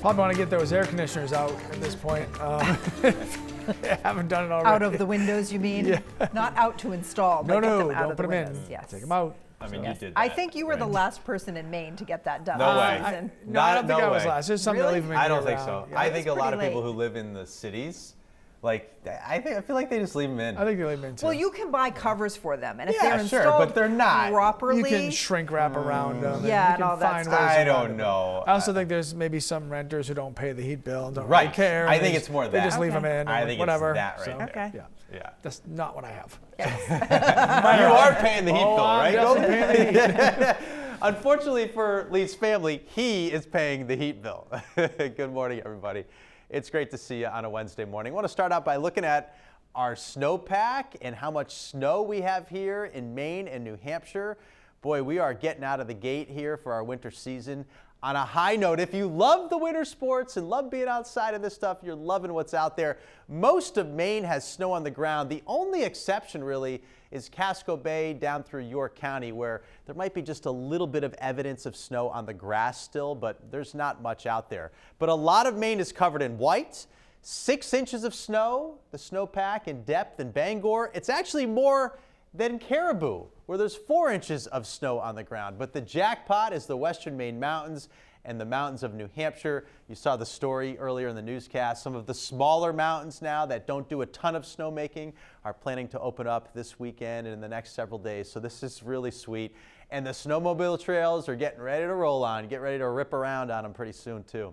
Probably want to get those air conditioners out at this point. Haven't done it already. Out of the windows, you mean? Yeah. Not out to install, but No, get no, them out don't of put the them windows. in. Yes. Take them out. I mean, you did that. I think you were the right? last person in Maine to get that done. No this way. season. No, I don't think No I was way. last. There's something Really? to leave me I don't around. think so. Yeah. I think a lot of pretty people late. who live in the cities, I feel like they just leave them in. I think they leave them in too. Well, you can buy covers for them, and if Yeah, they're sure, installed but they're not. properly, You can shrink wrap around them. Yeah, you and can all that find stuff. ways I around don't it. know. I also think there's maybe some renters who don't pay the heat bill and don't Right. really care. I and think they it's more They that. just leave them Okay. in. I or think whatever. it's that right So, there. Okay. Yeah. Yeah. That's not what I have. You are paying the heat bill, right? I'm definitely paying the heat. Unfortunately for Lee's family, he is paying the heat bill. Good morning, everybody. It's great to see you on a Wednesday morning. I want to start out by looking at our snowpack and how much snow we have here in Maine and New Hampshire. Boy, we are getting out of the gate here for our winter season on a high note. If you love the winter sports and love being outside of this stuff, you're loving what's out there. Most of Maine has snow on the ground. The only exception really is Casco Bay down through York County, where there might be just a little bit of evidence of snow on the grass still, but there's not much out there. But a lot of Maine is covered in white. 6 inches of snow, the snowpack in depth in Bangor. It's actually more than Caribou, where there's 4 inches of snow on the ground. But the jackpot is the western Maine mountains and the mountains of New Hampshire. You saw the story earlier in the newscast. Some of the smaller mountains now that don't do a ton of snowmaking are planning to open up this weekend and in the next several days. So this is really sweet. And the snowmobile trails are getting ready to roll on. Get ready to rip around on them pretty soon too.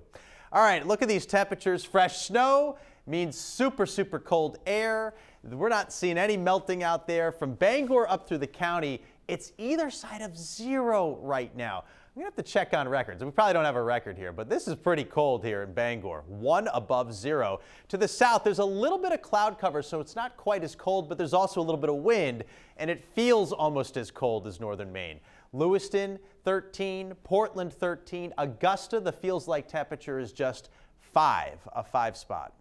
All right, look at these temperatures. Fresh snow means super, super cold air. We're not seeing any melting out there. From Bangor up through the county, it's either side of 0 right now. I'm gonna have to check on records. We probably don't have a record here, but this is pretty cold here in Bangor, 1 above 0. To the south, there's a little bit of cloud cover, so it's not quite as cold, but there's also a little bit of wind, and it feels almost as cold as northern Maine. Lewiston, 13, Portland, 13. Augusta, the feels like temperature is just 5, a 5 spot.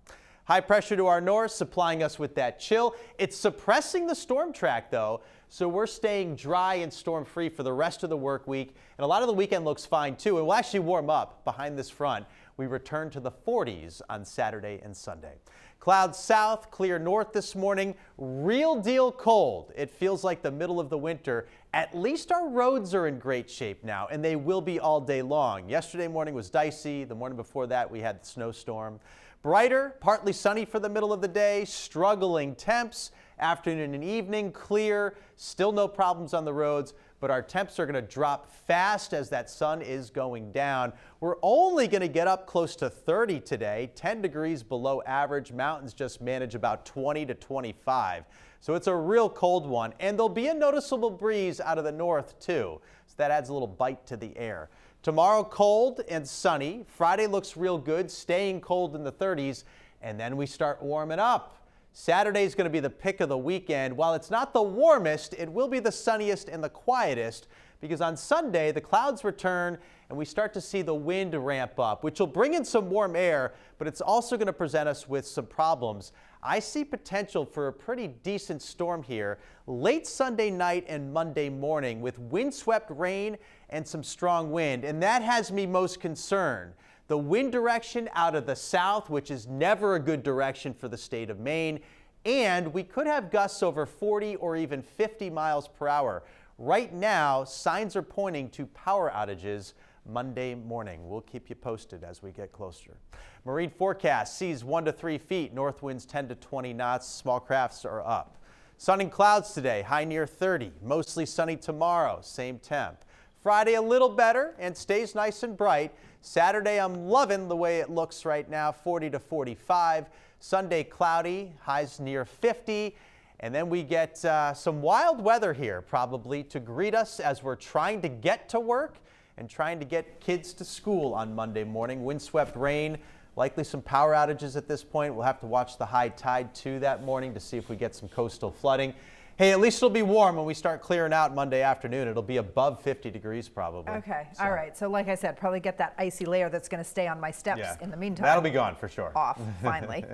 High pressure to our north supplying us with that chill. It's suppressing the storm track though, so we're staying dry and storm free for the rest of the work week. And a lot of the weekend looks fine too. And we'll actually warm up behind this front. We return to the 40s on Saturday and Sunday. Clouds south, clear north this morning. Real deal cold. It feels like the middle of the winter. At least our roads are in great shape now, and they will be all day long. Yesterday morning was dicey. The morning before that, we had the snowstorm. Brighter, partly sunny for the middle of the day, struggling temps. Afternoon and evening, clear, still no problems on the roads, but our temps are going to drop fast as that sun is going down. We're only going to get up close to 30 today, 10 degrees below average. Mountains just manage about 20 to 25. So it's a real cold one, and there'll be a noticeable breeze out of the north too. So that adds a little bite to the air. Tomorrow, cold and sunny. Friday looks real good, staying cold in the 30s, and then we start warming up. Saturday is going to be the pick of the weekend. While it's not the warmest, it will be the sunniest and the quietest, because on Sunday, the clouds return and we start to see the wind ramp up, which will bring in some warm air, but it's also going to present us with some problems. I see potential for a pretty decent storm here late Sunday night and Monday morning with windswept rain and some strong wind, and that has me most concerned. The wind direction out of the south, which is never a good direction for the state of Maine, and we could have gusts over 40 or even 50 miles per hour. Right now, signs are pointing to power outages Monday morning. We'll keep you posted as we get closer. Marine forecast sees 1 to 3 feet, north winds 10 to 20 knots, small crafts are up. Sun and clouds today, high near 30, mostly sunny tomorrow, same temp. Friday a little better and stays nice and bright. Saturday I'm loving the way it looks right now, 40 to 45. Sunday cloudy, highs near 50. And then we get some wild weather here probably to greet us as we're trying to get to work and trying to get kids to school on Monday morning. Windswept rain, likely some power outages at this point. We'll have to watch the high tide too that morning to see if we get some coastal flooding. Hey, at least it'll be warm when we start clearing out Monday afternoon. It'll be above 50 degrees probably. Okay, all right. So like I said, probably get that icy layer that's going to stay on my steps in the meantime. That'll be gone for sure. Off, finally.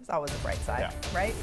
It's always a bright side, right?